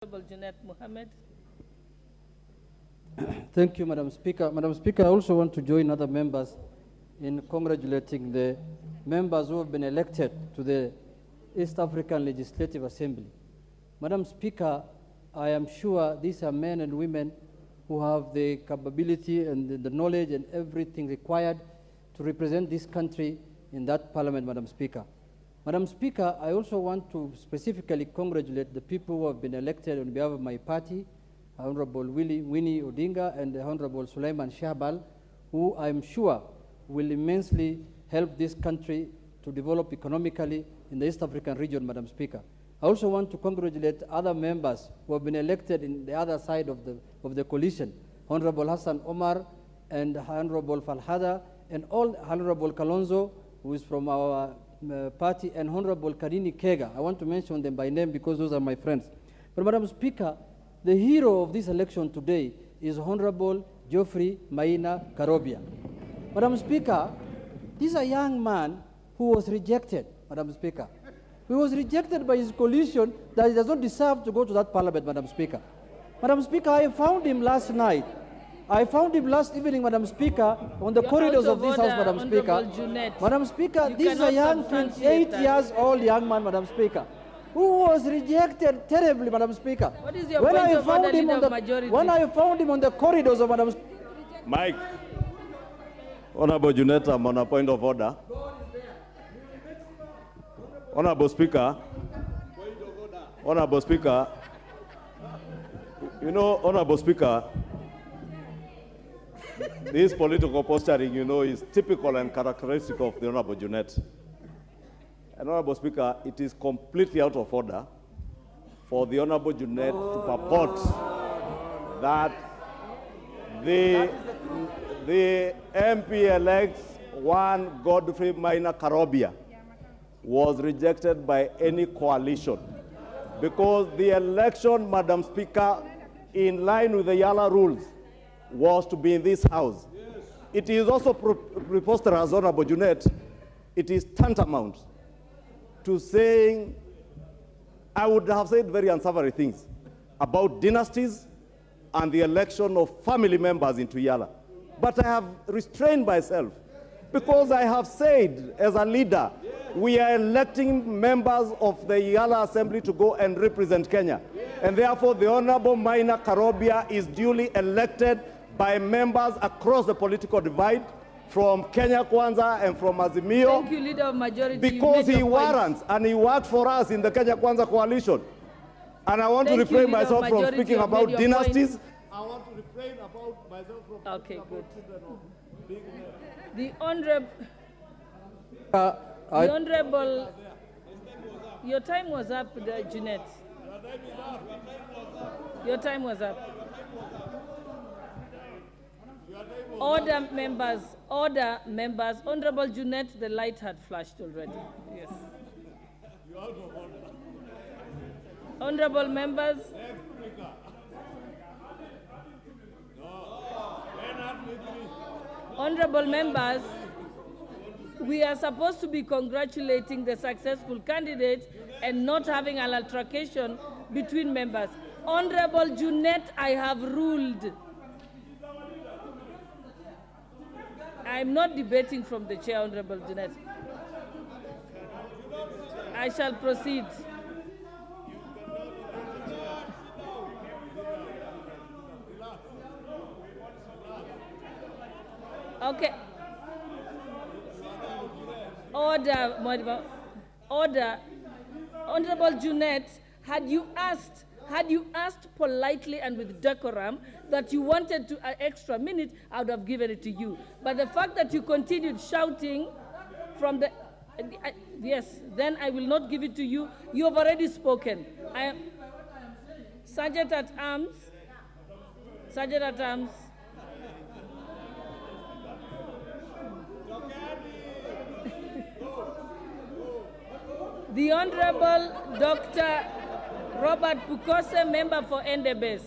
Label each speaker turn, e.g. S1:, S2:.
S1: Honorable Junet Mohammed.
S2: Thank you, Madam Speaker. Madam Speaker, I also want to join other members in congratulating the members who have been elected to the East African Legislative Assembly. Madam Speaker, I am sure these are men and women who have the capability and the knowledge and everything required to represent this country in that parliament, Madam Speaker. Madam Speaker, I also want to specifically congratulate the people who have been elected on behalf of my party, Honorable Winnie Odinga and the Honorable Suleiman Shahbal, who I'm sure will immensely help this country to develop economically in the East African region, Madam Speaker. I also want to congratulate other members who have been elected in the other side of the coalition, Honorable Hassan Omar and Honorable Falhada, and all Honorable Kalonzo, who is from our party, and Honorable Karini Kega. I want to mention them by name because those are my friends. But Madam Speaker, the hero of this election today is Honorable Geoffrey Maina Karobia. Madam Speaker, this is a young man who was rejected, Madam Speaker. He was rejected by his coalition that he does not deserve to go to that parliament, Madam Speaker. Madam Speaker, I found him last night. I found him last evening, Madam Speaker, on the corridors of this house, Madam Speaker. Madam Speaker, this is a young 28 years old young man, Madam Speaker, who was rejected terribly, Madam Speaker.
S1: What is your point of order, Leader of Majority?
S2: When I found him on the corridors of Madam
S3: Mike, Honorable Junet, I'm on a point of order. Honorable Speaker, Honorable Speaker, you know, Honorable Speaker, this political posturing, you know, is typical and characteristic of the Honorable Junet. And Honorable Speaker, it is completely out of order for the Honorable Junet to purport that the MP-elect's one Godfrey Maina Karobia was rejected by any coalition, because the election, Madam Speaker, in line with the Yala rules, was to be in this house. Yes. It is also preposterous, Honorable Junet. It is tantamount to saying, I would have said very unsavory things about dynasties and the election of family members into Yala. But I have restrained myself because I have said, as a leader, we are electing members of the Yala Assembly to go and represent Kenya. And therefore, the Honorable Maina Karobia is duly elected by members across the political divide, from Kenya Kwanza and from Azimio.
S1: Thank you, Leader of Majority.
S3: Because he warrants and he worked for us in the Kenya Kwanza coalition. And I want to refrain myself from speaking about dynasties. I want to refrain about myself from
S1: speaking about the Honorable... the Honorable... Your time was up, Junet. Your time was up. Order members, Honorable Junet, the light had flashed already. Yes. Honorable members. Honorable members, we are supposed to be congratulating the successful candidates and not having an altercation between members. Honorable Junet, I have ruled. I'm not debating from the chair, Honorable Junet. I shall proceed. Okay. Order, order. Honorable Junet, had you asked politely and with decorum that you wanted an extra minute, I would have given it to you. But the fact that you continued shouting from the... yes, then I will not give it to you. You have already spoken. I am... Sergeant at Arms. Sergeant at Arms. The Honorable Dr. Robert Pukose, member for Endebess.